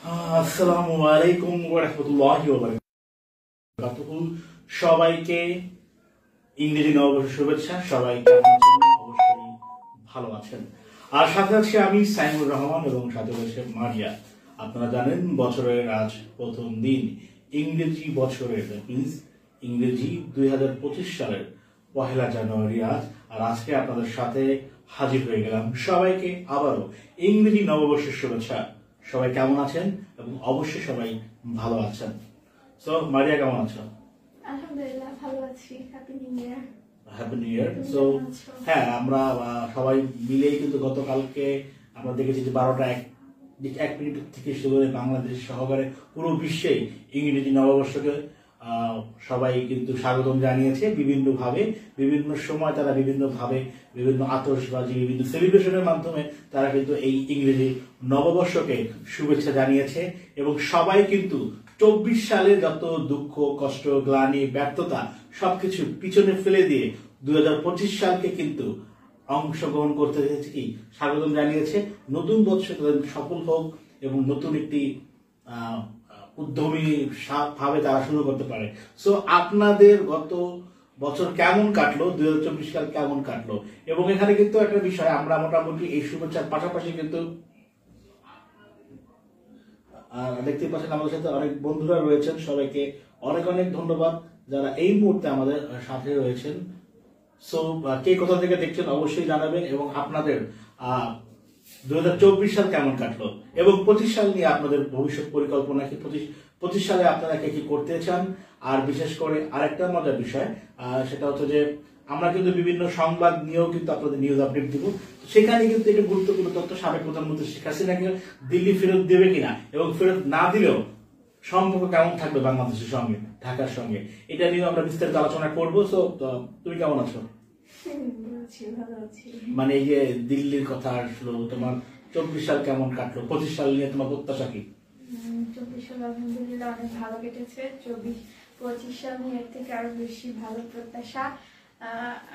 আসসালামু আলাইকুম ওয়া রাহমাতুল্লাহি ওয়া বারাকাতুহু। সবাইকে ইংরেজি নববর্ষের শুভেচ্ছা। সবাই কেমন আছেন? অবশ্যই ভালো আছেন। আর সাথে আছি আমি সাইমুর রহমান এবং সাথে রয়েছে মারিয়া। আপনারা জানেন বছরের আজ প্রথম দিন, ইংরেজি বছরের মিন্স ইংরেজি 2025 সালের 1 জানুয়ারি আজ। আর আজকে আপনাদের সাথে হাজির হয়ে গেলাম। সবাইকে আবারও ইংরেজি নববর্ষের শুভেচ্ছা। সবাই কেমন আছেন? এবং অবশ্যই সবাই ভালো আছেন। সো মারিয়া, কেমন আছো? আলহামদুলিল্লাহ ভালো আছি। Happy new year. Happy new year. So হ্যাঁ, আমরা সবাই মিলেই কিন্তু গতকালকে আমরা দেখেছি যে 12টা 1 মিনিট থেকে শুরু করে বাংলাদেশ সহকারে পুরো বিশ্বে ইংরেজি নববর্ষকে সবাই কিন্তু স্বাগতম জানিয়েছে বিভিন্নভাবে। বিভিন্ন সময় তারা বিভিন্নভাবে বিভিন্ন আতশবাজি, বিভিন্ন সেলিব্রেশনের মাধ্যমে তারা কিন্তু এই ইংরেজি নববর্ষকে শুভেচ্ছা জানিয়েছে। এবং সবাই কিন্তু 24 সালে যত দুঃখ, কষ্ট, গ্লানি, ব্যর্থতা সবকিছু পিছনে ফেলে দিয়ে 2025 সালকে কিন্তু অংশগ্রহণ করতে কি স্বাগতম জানিয়েছে। নতুন বছর তাদের সফল হোক এবং নতুন একটি উদ্যমী ভাবে তারা শুরু করতে পারে। সো আপনাদের গত বছর কেমন কাটলো, 2024 সাল কেমন কাটলো? এবং এখানে কিন্তু একটা বিষয়, আমরা মোটামুটি এই শুভেচ্ছার পাশাপাশি কিন্তু দেখতে পাচ্ছেন আমাদের সাথে অনেক বন্ধুরা রয়েছেন। সবাইকে অনেক অনেক ধন্যবাদ যারা এই মুহূর্তে আমাদের সাথে রয়েছেন। সো কে কোথা থেকে দেখছেন অবশ্যই জানাবেন। এবং আপনাদের 2024 সাল কেমন কাটলো এবং 25 সাল নিয়ে আপনাদের ভবিষ্যৎ পরিকল্পনা কি, 25 সালে আপনারা কি করতে চান। আর বিশেষ করে আরেকটা মজার বিষয়, সেটা হচ্ছে যে আমরা কিন্তু বিভিন্ন সংবাদ নিয়েও কিন্তু আপনাদের নিউজ আপডেট দিব। সেখানে কিন্তু এটা গুরুত্বপূর্ণ তথ্য, সাবেক প্রধানমন্ত্রী শেখ হাসিনাকে দিল্লি ফেরত দেবে কিনা এবং ফেরত না দিলেও সম্পর্ক কেমন থাকবে বাংলাদেশের সঙ্গে, ঢাকার সঙ্গে, এটা নিয়ে আমরা বিস্তারিত আলোচনা করবো। সো তুমি কেমন আছো? মানে এই যে দিল্লির কথা আসলো, তোমার 24 সাল কেমন কাটলো, 25 সাল নিয়ে তোমার প্রত্যাশা কি? 24 সাল আলহামদুলিল্লাহ অনেক ভালো কেটেছে। 25 সাল নিয়ে এর থেকে আরো বেশি ভালো প্রত্যাশা।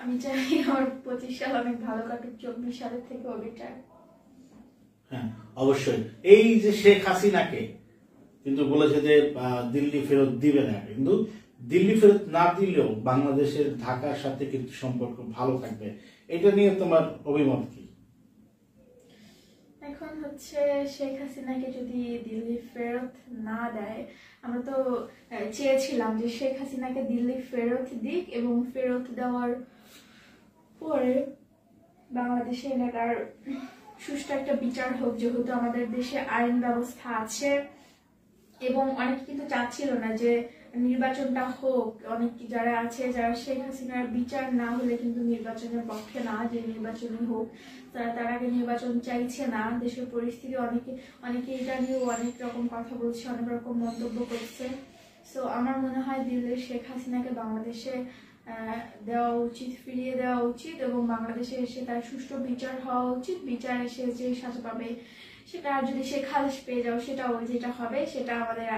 আমি চাই আমার 25 সাল অনেক ভালো কাটুক, 24 সালের থেকে বেটার। হ্যাঁ, অবশ্যই। এই যে শেখ হাসিনাকে কিন্তু বলেছে যে দিল্লি ফেরত দিবে না, কিন্তু দিল্লি ফেরত না দিলেও বাংলাদেশের ঢাকার সাথে কিন্তু সম্পর্ক ভালো থাকবে। এটা নিয়ে তোমার অভিমত কি? এখন হচ্ছে শেখ হাসিনাকে যদি দিল্লি ফেরত না দেয়, আমরা তো চেয়েছিলাম যে শেখ হাসিনাকে দিল্লি ফেরত দিক এবং ফেরত দেওয়ার পরে বাংলাদেশে এলাকার সুষ্ঠু একটা বিচার হোক, যেহেতু আমাদের দেশে আইন ব্যবস্থা আছে। এবং অনেকে কিন্তু চাচ্ছিল না যে নির্বাচনটা হোক। অনেক যারা আছে, যারা শেখ হাসিনার বিচার না হলে কিন্তু নির্বাচনের পক্ষে না, যে নির্বাচনই হোক, তার আগে নির্বাচন চাইছে না। দেশের পরিস্থিতি অনেকে এটা নিয়েও অনেক রকম কথা বলছে, অনেক রকম মন্তব্য করছে। সো আমার মনে হয় দিল্লির শেখ হাসিনাকে বাংলাদেশে দেওয়া উচিত, ফিরিয়ে দেওয়া উচিত এবং বাংলাদেশে এসে তার সুষ্ঠু বিচার হওয়া উচিত। বিচার এসে যে সাজা পাবে সেটা, যদি সে খালাস পেয়ে যাও সেটাও যেটা হবে সেটা আমাদের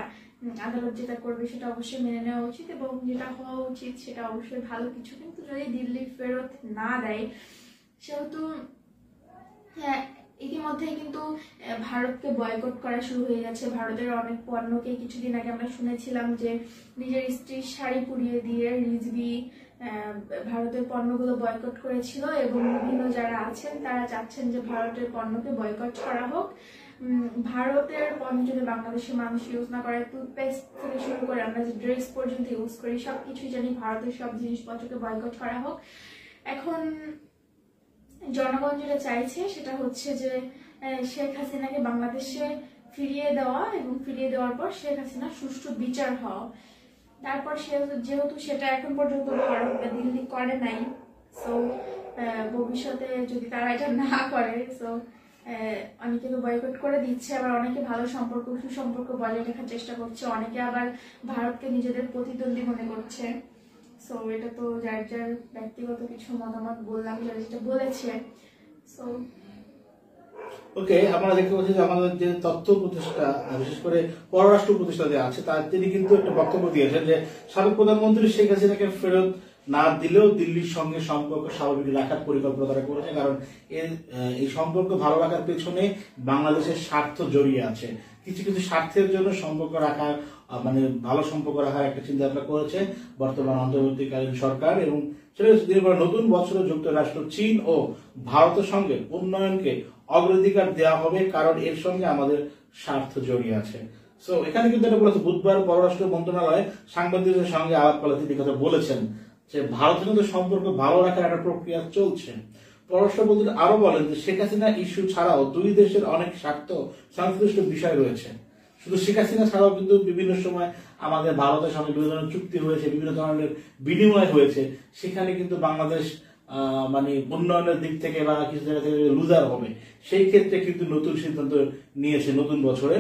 আদালত যেটা করবে সেটা অবশ্যই মেনে নেওয়া উচিত এবং যেটা হওয়া উচিত সেটা অবশ্যই ভালো কিছু। কিন্তু যদি দিল্লি ফেরত না দেয়, সেহেতু ইতিমধ্যে কিন্তু ভারতকে বয়কট করা শুরু হয়ে গেছে। ভারতের অনেক পণ্যকে কিছুদিন আগে আমরা শুনেছিলাম যে নিজের স্ত্রীর শাড়ি পুড়িয়ে দিয়ে রিজভি ভারতের পণ্যগুলো বয়কট করেছিল এবং বিভিন্ন যারা আছেন তারা চাচ্ছেন যে ভারতের পণ্যকে বয়কট করা হোক। ভারতের পণ্য যদি বাংলাদেশের মানুষ ইউজ না করে, টুথপেস্ট থেকে শুরু করে আমরা যে ড্রেস পর্যন্ত ইউজ করি সবকিছুই জানি ভারতের সব জিনিসপত্রকে বয়কট করা হোক। এখন জনগণ যেটা চাইছে সেটা হচ্ছে যে শেখ হাসিনাকে বাংলাদেশে ফিরিয়ে দেওয়া এবং ফিরিয়ে দেওয়ার পর শেখ হাসিনার সুষ্ঠু বিচার হওয়া। তারপর যেহেতু সেটা এখন পর্যন্ত ভারত বা দিল্লি করে নাই, সো ভবিষ্যতে যদি তারা এটা না করে, সো অনেকে তো বয়কট করে দিচ্ছে, আবার অনেকে ভালো সম্পর্ক, সুসম্পর্ক বজায় রাখার চেষ্টা করছে, অনেকে আবার ভারতকে নিজেদের প্রতিদ্বন্দ্বী মনে করছে। সো এটা তো যার যার ব্যক্তিগত কিছু মতামত বললাম, যারা যেটা বলেছে। সো ওকে, আমরা দেখতে পাচ্ছি যে আমাদের যে তথ্য উপদেষ্টা, বিশেষ করে পররাষ্ট্র উপদেষ্টা যে আছে, তিনি কিন্তু একটা বক্তব্য দিয়েছেন যে সাবেক প্রধানমন্ত্রী শেখ হাসিনাকে ফেরত না দিলেও দিল্লির সঙ্গে সম্পর্ক স্বাভাবিক রাখার পরিকল্পনা তারা করেছে, কারণ এই সম্পর্ক ভালো রাখার পেছনে বাংলাদেশের স্বার্থ জড়িয়ে আছে। কিছু কিছু স্বার্থের জন্য সম্পর্ক রাখা, মানে ভালো সম্পর্ক রাখার একটা চিন্তা ভাবনা করেছে বর্তমান অন্তর্বর্তীকালীন সরকার। এবং সেটা নতুন বছরে যুক্তরাষ্ট্র, চীন ও ভারতের সঙ্গে উন্নয়নকে অগ্রাধিকার দেওয়া হবে, কারণ এর সঙ্গে আমাদের স্বার্থ জড়িয়ে আছে। সো এখানে কিন্তু এটা বলেছে, বুধবার পররাষ্ট্র মন্ত্রণালয় সাংবাদিকদের সঙ্গে আলাপকালে তিনি কথা বলেছেন যে ভারতের সঙ্গে সম্পর্ক ভালো রাখার একটা প্রক্রিয়া চলছে। পররাষ্ট্রমন্ত্রী আরো বলেন যে শেখ হাসিনা ইস্যু ছাড়াও দুই দেশের অনেক স্বার্থ সংশ্লিষ্ট বিষয় রয়েছে। শুধু শেখ হাসিনা ছাড়াও কিন্তু বিভিন্ন সময় আমাদের ভারতের সঙ্গে বিভিন্ন ধরনের চুক্তি হয়েছে, বিভিন্ন ধরনের বিনিময় হয়েছে, সেখানে কিন্তু বাংলাদেশ মানে উন্নয়নের দিক থেকে বা কিছু জায়গা থেকে লুজার হবে। সেই ক্ষেত্রে কিন্তু নতুন সিদ্ধান্ত নিয়েছে নতুন বছরে।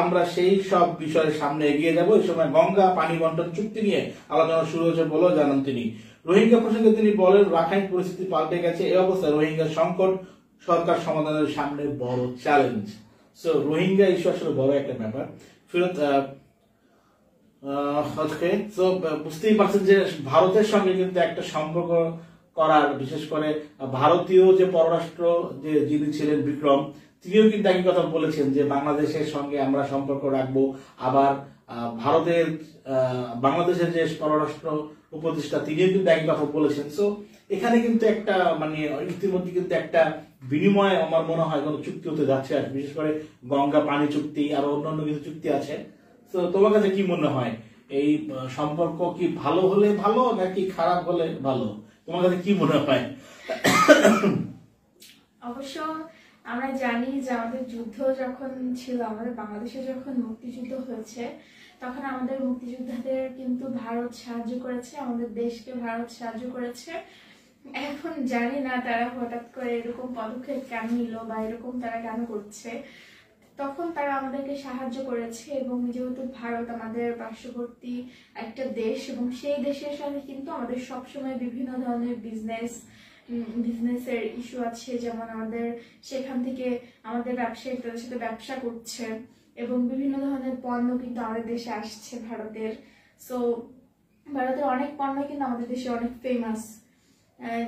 আমরা সেই সব বিষয়ের সামনে এগিয়ে যাব। এই সময় গঙ্গা পানি বন্টন চুক্তি নিয়ে আলোচনা শুরু হয়েছে বলেও জানান তিনি। রোহিঙ্গা প্রসঙ্গে তিনি বলেন, রাখাইন পরিস্থিতি পাল্টে গেছে, এই অবস্থায় রোহিঙ্গা সংকট সরকার সমাধানের সামনে বড় চ্যালেঞ্জ। সো রোহিঙ্গা ইস্যু আসলে বড় একটা ব্যাপার। ফিরত বুঝতেই পারছেন যে ভারতের সঙ্গে কিন্তু একটা সম্পর্ক করার, বিশেষ করে ভারতীয় যে পররাষ্ট্র যে যিনি ছিলেন বিক্রম, তিনিও কিন্তু একই কথা বলেছেন যে বাংলাদেশের সঙ্গে আমরা সম্পর্ক রাখবো। আবার ভারতের বাংলাদেশের যে পররাষ্ট্র উপদেষ্টা তিনিও কিন্তু একই কথা বলেছেন। সো এখানে কিন্তু একটা মানে ইতিমধ্যে কিন্তু একটা বিনিময় আমার মনে হয় কোনো চুক্তি হতে যাচ্ছে, আর বিশেষ করে গঙ্গা পানি চুক্তি আর অন্যান্য কিছু চুক্তি আছে। তো তোমার কাছে কি মনে হয়, এই সম্পর্ক কি ভালো হলে ভালো নাকি খারাপ হলে ভালো? তোমার কাছে কি মনে হয়? অবশ্য আমরা জানি যে আমাদের যুদ্ধ যখন ছিল, আমাদের বাংলাদেশে যখন মুক্তিযুদ্ধ হয়েছে, তখন আমাদের মুক্তিযোদ্ধাদের কিন্তু ভারত সাহায্য করেছে, আমাদের দেশকে ভারত সাহায্য করেছে। এখন জানি না তারা হঠাৎ করে এরকম পদক্ষেপ কেন নিল বা এরকম তারা কেন করছে। তখন তারা আমাদেরকে সাহায্য করেছে, এবং যেহেতু ভারত আমাদের পার্শ্ববর্তী একটা দেশ, এবং সেই দেশের সাথে কিন্তু আমাদের সবসময় বিভিন্ন ধরনের বিজনেসের ইস্যু আছে। যেমন আমাদের সেখান থেকে আমাদের ব্যবসায়ী তাদের সাথে ব্যবসা করছে, এবং বিভিন্ন ধরনের পণ্য কিন্তু আমাদের দেশে আসছে ভারতের। সো ভারতের অনেক পণ্য কিন্তু আমাদের দেশে অনেক ফেমাস,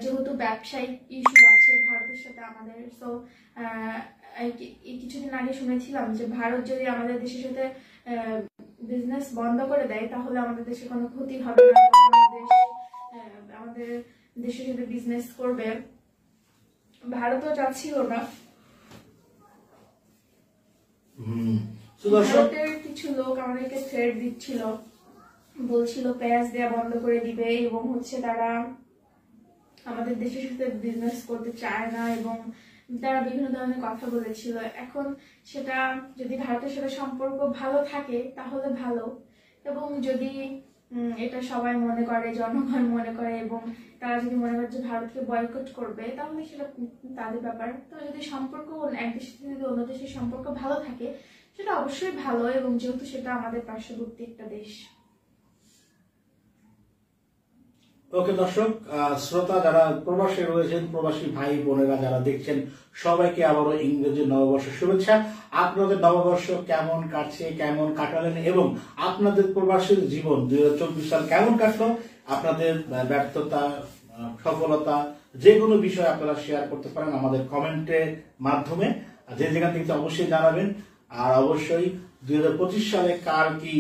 যেহেতু ব্যবসায়িক ইস্যু আছে ভারতের সাথে আমাদের। সো কিছুদিন আগে শুনেছিলাম যে ভারত যদি আমাদের দেশের সাথে বিজনেস বন্ধ করে দেয়, তাহলে আমাদের দেশে কোনো ক্ষতি হবে না, আমাদের দেশের সাথে বিজনেস করবে। ভারতও চাচ্ছিল না। ভারতের কিছু লোক আমাদেরকে থ্রেট দিচ্ছিল, বলছিল পেঁয়াজ দেওয়া বন্ধ করে দিবে, এবং তারা আমাদের দেশের সাথে বিজনেস করতে চায় না, এবং তারা বিভিন্ন ধরনের কথা বলেছিল। এখন সেটা যদি ভারতের সাথে সম্পর্ক ভালো থাকে তাহলে ভালো, এবং যদি এটা সবাই মনে করে, জনগণ মনে করে, এবং তারা যদি মনে করে যে ভারতকে বয়কট করবে, তাহলে সেটা তাদের ব্যাপার। তো যদি সম্পর্ক এক দেশের সাথে যদি অন্য দেশের সম্পর্ক ভালো থাকে, সেটা অবশ্যই ভালো, এবং যেহেতু সেটা আমাদের পার্শ্ববর্তী একটা দেশ। ওকে দর্শক, শ্রোতা যারা প্রবাসী রয়েছেন, প্রবাসী ভাই বোনেরা যারা দেখছেন, সবাইকে আবারও ইংরেজি নববর্ষের শুভেচ্ছা। আপনাদের নববর্ষ কেমন কাটছে, কেমন কাটালেন, এবং আপনাদের প্রবাসীর জীবন 2024 সাল কেমন কাটলো, আপনাদের ব্যর্থতা, সফলতা, যে কোনো বিষয় আপনারা শেয়ার করতে পারেন আমাদের কমেন্টের মাধ্যমে, যে যেখান থেকে অবশ্যই জানাবেন। আর অবশ্যই 2025 সালে কার কি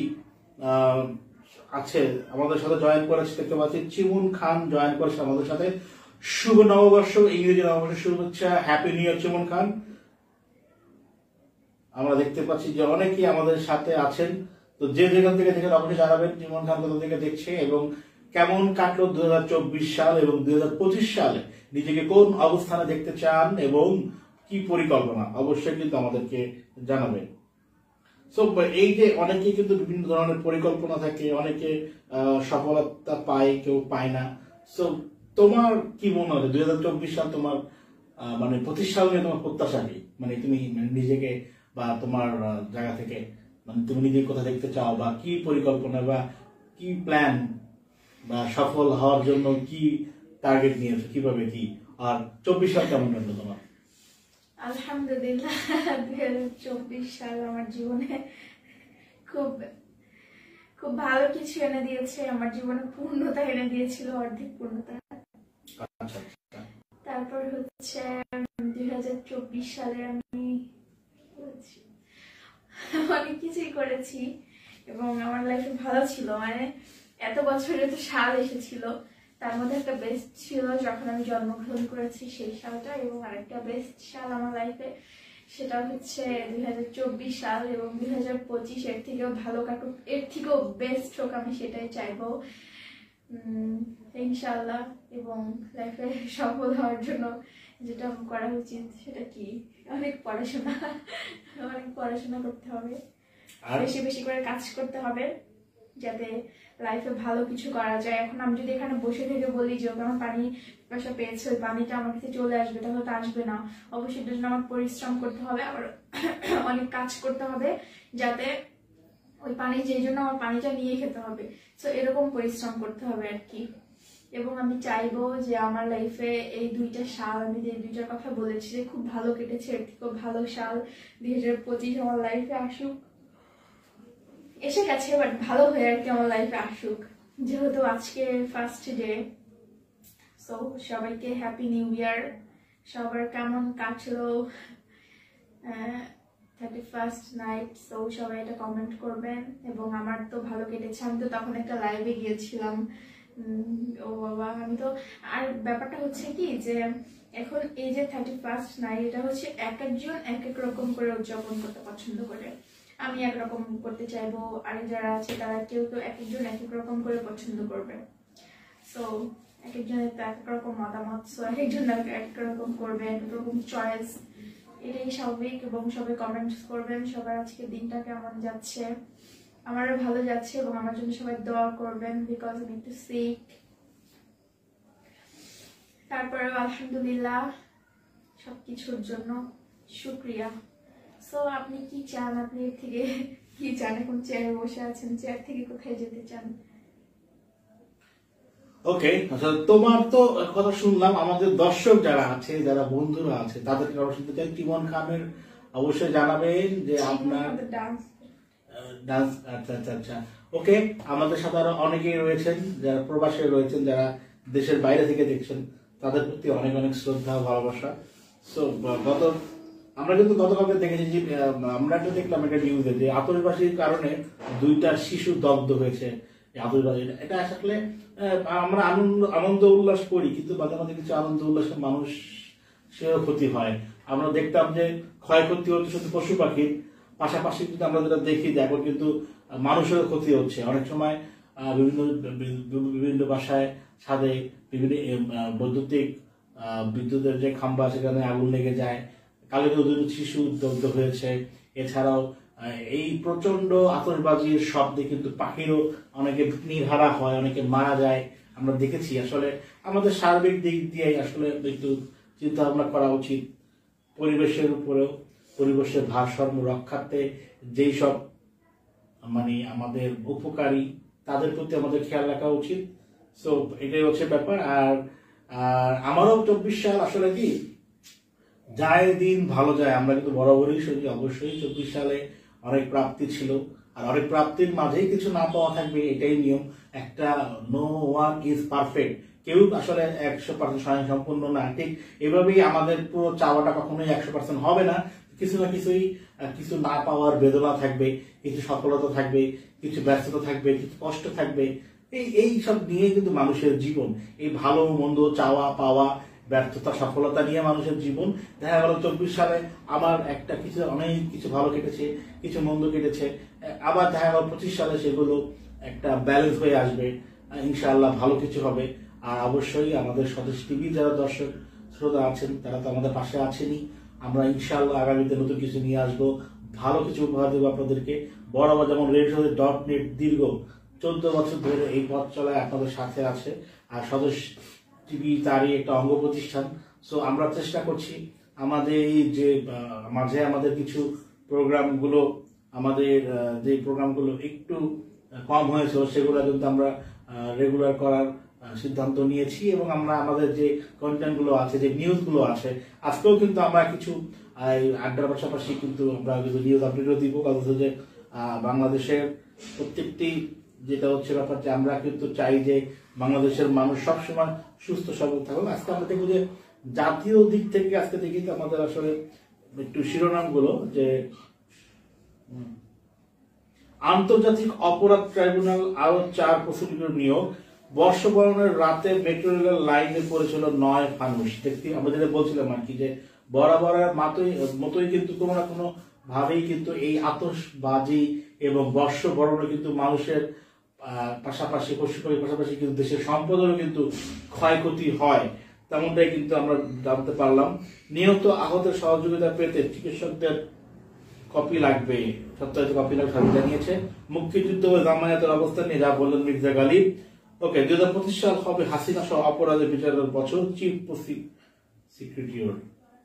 আছে আমাদের সাথে জয়েন করেছে, দেখতে পাচ্ছি চিমুন খান জয়েন করেছে আমাদের সাথে। শুভ নববর্ষ, ইংরেজি নববর্ষের শুভেচ্ছা, হ্যাপি নিউ ইয়ার চিমুন খান। আমরা দেখতে পাচ্ছি যে অনেকেই আমাদের সাথে আছেন। তো যে যেখান থেকে দেখেন অবশ্যই জানাবেন চিমুন খান কোথা থেকে দেখছে, এবং কেমন কাটলো 2024 সাল, এবং 2025 সালে নিজেকে কোন অবস্থানে দেখতে চান এবং কি পরিকল্পনা, অবশ্যই কিন্তু আমাদেরকে জানাবেন। সো এই যে অনেকে কিন্তু বিভিন্ন ধরনের পরিকল্পনা থাকে, অনেকে সফলতা পায়, কেউ পায় না। সো তোমার কি মনে হয় 2024 সাল তোমার মানে 25 সাল নিয়ে তোমার প্রত্যাশা কি? মানে তুমি নিজেকে বা তোমার জায়গা থেকে মানে তুমি নিজের কথা দেখতে চাও, বা কি পরিকল্পনা বা কি প্ল্যান, বা সফল হওয়ার জন্য কি টার্গেট নিয়েছো, কিভাবে কি? আর 24 সাল কেমন কাটলো তোমার? আলহামদুলিল্লাহ, 2024 সাল আমার জীবনে খুব খুব ভালো কিছু এনে দিয়েছে, আমার জীবনে পূর্ণতা এনে দিয়েছিল, অর্ধেক পূর্ণতা। তারপর হচ্ছে 2024 সালে আমি অনেক কিছুই করেছি এবং আমার লাইফে ভালো ছিল, মানে এত বছরে তো সাল এসেছিল, তার মধ্যে একটা বেস্ট ছিল যখন আমি জন্মগ্রহণ করেছি সেই সালটা, এবং আরেকটা বেস্ট সাল আমার লাইফে সেটা হচ্ছে 2024 সাল, এবং 2025 এর থেকেও ভালো কাটুক, এর থেকেও বেস্ট হোক, আমি সেটাই চাইবো ইনশাআল্লাহ। এবং লাইফে সফল হওয়ার জন্য যেটা করা উচিত সেটা কি, অনেক পড়াশোনা করতে হবে, বেশি বেশি করে কাজ করতে হবে যাতে লাইফে ভালো কিছু করা যায়। এখন আমি যদি এখানে বসে থেকে বলি যে ওকে আমার পানি পয়সা পেয়েছে, ওই পানিটা আমার কাছে চলে আসবে, তাহলে তো আসবে না। অবশ্যই এটার জন্য আমার পরিশ্রম করতে হবে, আবার অনেক কাজ করতে হবে যাতে ওই পানি, যেই জন্য আমার পানিটা নিয়ে খেতে হবে, তো এরকম পরিশ্রম করতে হবে আর কি। এবং আমি চাইবো যে আমার লাইফে এই 2টা সাল, আমি যে 2টার কথা বলেছি যে খুব ভালো কেটেছে, এর থেকেও ভালো সাল 2025 আমার লাইফে আসুক, এসে গেছে, বাট ভালো হয়ে আর কি আমার লাইফে আসুক, যেহেতু আজকে ফার্স্ট ডে। সো সবাইকে হ্যাপি নিউ ইয়ার। সবার কেমন কাটলো 31st নাইট, সো সবাই এটা কমেন্ট করবেন। এবং আমার তো ভালো কেটেছে, আমি তো তখন একটা লাইভে গিয়েছিলাম, ও বাবা, আমি তো, আর ব্যাপারটা হচ্ছে কি যে এখন এই যে 31st নাইট, এটা হচ্ছে এক একজন এক এক রকম করে উদযাপন করতে পছন্দ করে। আমি একরকম করতে চাইবো, আর যারা আছে তারা কেউ কেউ এক একজন এক এক রকম করে পছন্দ করবে। সো এক একজনের তো এক এক রকম মতামত, সো এক একজন এক এক রকম করবে, এক এক রকম চয়েস, এটাই স্বাভাবিক। এবং সবাই কমেন্টস করবেন সবার আজকের দিনটা কেমন যাচ্ছে। আমারও ভালো যাচ্ছে, এবং আমার জন্য সবাই দোয়া করবেন, বিকজ আমি একটু সিক। তারপরেও আলহামদুলিল্লাহ সবকিছুর জন্য শুক্রিয়া। সো আপনি কি চান, আপনি এর থেকে কি চান? এখন চেয়ারে বসে আছেন, চেয়ার থেকে কোথায় যেতে চান? ওকে, আচ্ছা, তোমার তো কথা শুনলাম, আমাদের দর্শক যারা আছে, যারা বন্ধুরা আছে, তাদেরকে আবার শুনতে চাই। টিমন খানের অবশ্যই জানাবেন যে আপনার ডান্স। আচ্ছা আচ্ছা আচ্ছা, ওকে। আমাদের সাথে আরো অনেকেই রয়েছেন যারা প্রবাসে রয়েছেন, যারা দেশের বাইরে থেকে দেখছেন, তাদের প্রতি অনেক অনেক শ্রদ্ধা ভালোবাসা। সো আমরা কিন্তু গতকালকে দেখেছি যে আমরা একটা দেখলাম একটা নিউজে যে আতশবাজির কারণে 2টা শিশু দগ্ধ হয়েছে। আতশবাজি এটা আসলে আমরা আনন্দ উল্লাস করি, কিন্তু মাঝে মাঝে কিছু আনন্দ উল্লাসে মানুষ সেও ক্ষতি হয়। আমরা দেখতাম যে ক্ষয়ক্ষতি হচ্ছে শুধু পশু পাখির, পাশাপাশি কিন্তু আমরা যেটা দেখি যে এখন কিন্তু মানুষেরও ক্ষতি হচ্ছে। অনেক সময় বিভিন্ন বাসায় ছাদে বিভিন্ন বৈদ্যুতিক বিদ্যুতের যে খাম্বা, সেখানে আগুন লেগে যায়, কালকে 2 শিশু দগ্ধ হয়েছে। এছাড়াও এই প্রচন্ড আতশবাজির শব্দে কিন্তু পাখিরও অনেকে নির্হারা হয়, অনেকে মারা যায়, আমরা দেখেছি। আসলে আমাদের সার্বিক দিক দিয়ে আসলে একটু চিন্তা ভাবনা করা উচিত পরিবেশের উপরেও, পরিবেশের ভারসাম্য রক্ষার্থে যেই সব মানে আমাদের উপকারী, তাদের প্রতি আমাদের খেয়াল রাখা উচিত। সো এটাই হচ্ছে ব্যাপার। আর আমারও 24 সাল আসলে কি যায় দিন ভালো যায়, আমরা কিন্তু বরাবরই শুনি। অবশ্যই 24 সালে অনেক প্রাপ্তি ছিল, আর অনেক প্রাপ্তির মাঝেই কিছু না পাওয়া থাকবে, এটাই নিয়ম। একটা নো ওয়ান ইজ পারফেক্ট, কেউ আসলে 100% স্বয়ংসম্পূর্ণ না। ঠিক এভাবেই আমাদের পুরো চাওয়াটা কখনোই 100% হবে না। কিছু না কিছুই, কিছু না পাওয়ার বেদনা থাকবে, কিছু সফলতা থাকবে, কিছু ব্যস্ততা থাকবে, কিছু কষ্ট থাকবে। এই সব নিয়ে কিন্তু মানুষের জীবন, এই ভালো মন্দ, চাওয়া পাওয়া, ব্যর্থতা সফলতা নিয়ে মানুষের জীবন। দেখা গেল 24 সালে আমার একটা কিছু অনেক কিছু ভালো কেটেছে, কিছু মন্দ কেটেছে, আবার দেখা গেল 25 সালে সেগুলো একটা ব্যালেন্স হয়ে আসবে, ইনশাআল্লাহ ভালো কিছু হবে। আর অবশ্যই আমাদের স্বদেশ টিভি যারা দর্শক শ্রোতা আছেন, তারা তো আমাদের পাশে আছেনই। আমরা ইনশাআল্লাহ আগামীতে নতুন কিছু নিয়ে আসবো, ভালো কিছু উপহার দেবো আপনাদেরকে। বরাবর যেমন রেডিও.net দীর্ঘ 14 বছর ধরে এই পথ চলায় আপনাদের সাথে আছে, আর স্বদেশ টিভি তারই একটা অঙ্গ প্রতিষ্ঠান। সো আমরা চেষ্টা করছি আমাদের এই যে মাঝে আমাদের কিছু প্রোগ্রামগুলো, আমাদের যে প্রোগ্রামগুলো একটু কম হয়েছিল, সেগুলো কিন্তু আমরা রেগুলার করার সিদ্ধান্ত নিয়েছি। এবং আমরা আমাদের যে কন্টেন্টগুলো আছে, যে নিউজগুলো আছে, আজকেও কিন্তু আমরা কিছু আড্ডার পাশাপাশি কিন্তু আমরা কিছু নিউজ আপডেটও দিব। কারণ যে বাংলাদেশের প্রত্যেকটি যেটা হচ্ছে ব্যাপার যে আমরা কিন্তু চাই যে বাংলাদেশের মানুষ সবসময় সুস্থ সবল থাকুক। আজকে আমরা দেখবো যে জাতীয় দিক থেকে আজকে দেখি তো আমাদের আসলে একটু শিরোনামগুলো যে আন্তর্জাতিক অপরাধ ট্রাইব্যুনাল আরো 4 প্রসিকিউটর নিয়োগ, বর্ষবরণের রাতে মেট্রো রেলের লাইনে পড়েছিল 9 ফানুস। দেখতে আমরা যেটা বলছিলাম আর কি যে বরাবরের মতোই কিন্তু কোনো না কোনো ভাবেই কিন্তু এই আতশবাজি এবং বর্ষবরণে কিন্তু মানুষের পাশাপাশি পশুপাখির পাশাপাশি কিন্তু দেশের সম্পদেরও কিন্তু ক্ষয়ক্ষতি হয়, তেমনটাই কিন্তু আমরা জানতে পারলাম। নিহত আহতের সহযোগিতা পেতে চিকিৎসকদের কপি লাগবে, সত্যায়িত কপি লাগবে জানিয়েছে। মুক্তিযুদ্ধ ও জামায়াতের অবস্থান নিয়ে যা বললেন মির্জা গালিব। ওকে, 2025 সাল হবে হাসিনা সহ অপরাধের বিচারের বছর, চিফ প্রসিকিউটর।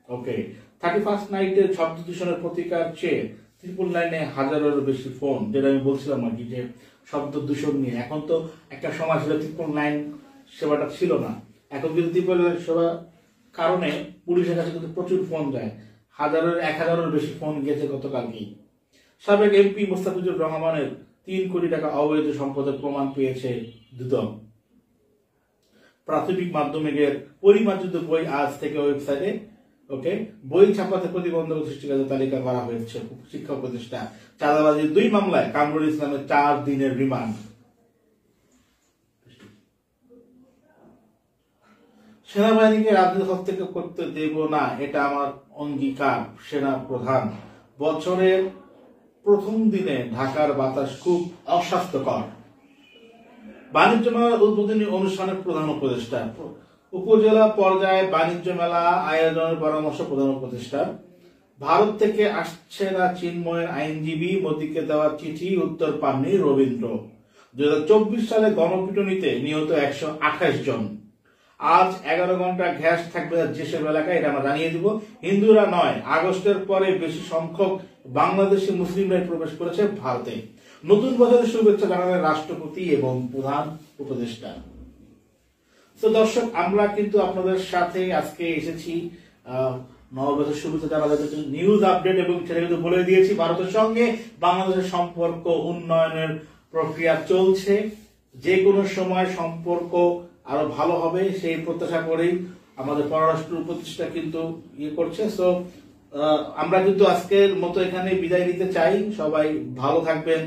ওকে, 31st নাইটের শব্দ দূষণের প্রতিকার চেয়ে 999-এ হাজারেরও বেশি ফোন, যেটা আমি বলছিলাম আর কি যে শব্দ দূষণ নিয়ে। এখন তো একটা সময় ছিল 999 সেবাটা ছিল না, এখন কিন্তু 999 সেবা কারণে পুলিশের কাছে কিন্তু প্রচুর ফোন যায়, 1000-এর বেশি ফোন গেছে গতকালকেই। সাবেক এমপি মোস্তাফিজুর রহমানের 3 কোটি টাকা অবৈধ সম্পদের প্রমাণ পেয়েছে দুদক। প্রাথমিক মাধ্যমিকের পরিমার্জিত বই আজ থেকে ওয়েবসাইটে। ওকে, বই ছাপাতে প্রতিবন্ধক সৃষ্টিকারীদের তালিকা করা হয়েছে। শিক্ষা উপদেষ্টা চাঁদাবাজির 2 মামলায় কামরুল ইসলামের 4 দিনের রিমান্ড। সেনাবাহিনীকে রাজনীতি হস্তক্ষেপ করতে দেব না, এটা আমার অঙ্গীকার, সেনা প্রধান। বছরের প্রথম দিনে ঢাকার বাতাস খুব অস্বাস্থ্যকর। বাণিজ্য মেলার উদ্বোধনী অনুষ্ঠানের প্রধান উপদেষ্টা। উপজেলা পর্যায়ে বাণিজ্য মেলা আয়োজনের পরামর্শ প্রধান উপদেষ্টার। ভারত থেকে আসছে না চিন্ময়ের আইনজীবী, মোদীকে দেওয়া চিঠি উত্তর পাননি রবীন্দ্র। 2024 সালে গণপিটুনিতে নিহত 128 জন। আজ 11 ঘন্টা গ্যাস থাকবে যেসব এলাকায়, এটা আমরা জানিয়ে দিব। হিন্দুরা নয়, আগস্টের পরে বেশি সংখ্যক বাংলাদেশি মুসলিমরাই প্রবেশ করেছে ভারতে। নতুন বছরের শুভেচ্ছা জানালেন রাষ্ট্রপতি এবং প্রধান উপদেষ্টা। তো দর্শক, আমরা কিন্তু আপনাদের সাথে আজকে এসেছি নববর্ষের শুভেচ্ছা জানাতে নিউজ আপডেট, এবং সেটা কিন্তু বলে দিয়েছি ভারতের সঙ্গে বাংলাদেশের সম্পর্ক উন্নয়নের প্রক্রিয়া চলছে, যে কোনো সময় সম্পর্ক আরো ভালো হবে সেই প্রত্যাশা করেই আমাদের পররাষ্ট্র উপদেষ্টা কিন্তু করছে। সো আমরা কিন্তু আজকের মতো এখানে বিদায় নিতে চাই। সবাই ভালো থাকবেন,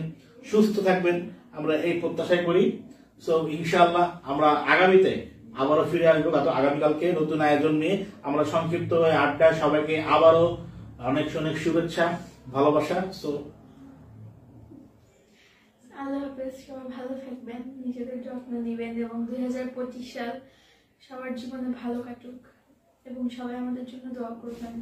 সুস্থ থাকবেন, আমরা এই প্রত্যাশাই করি। সো ইনশাআল্লাহ আমরা আগামীতে আবারও ফিরে আসবো, আগামীকালকে নতুন আয়োজন নিয়ে। আমরা সংক্ষিপ্ত হয়ে আড্ডায় সবাইকে আবারও অনেক অনেক শুভেচ্ছা, ভালোবাসা। সো আল্লাহ হাফেজ, সবাই ভালো থাকবেন, নিজেদের যত্ন নেবেন, এবং 2025 সাল সবার জীবনে ভালো কাটুক, এবং সবাই আমাদের জন্য দোয়া করবেন।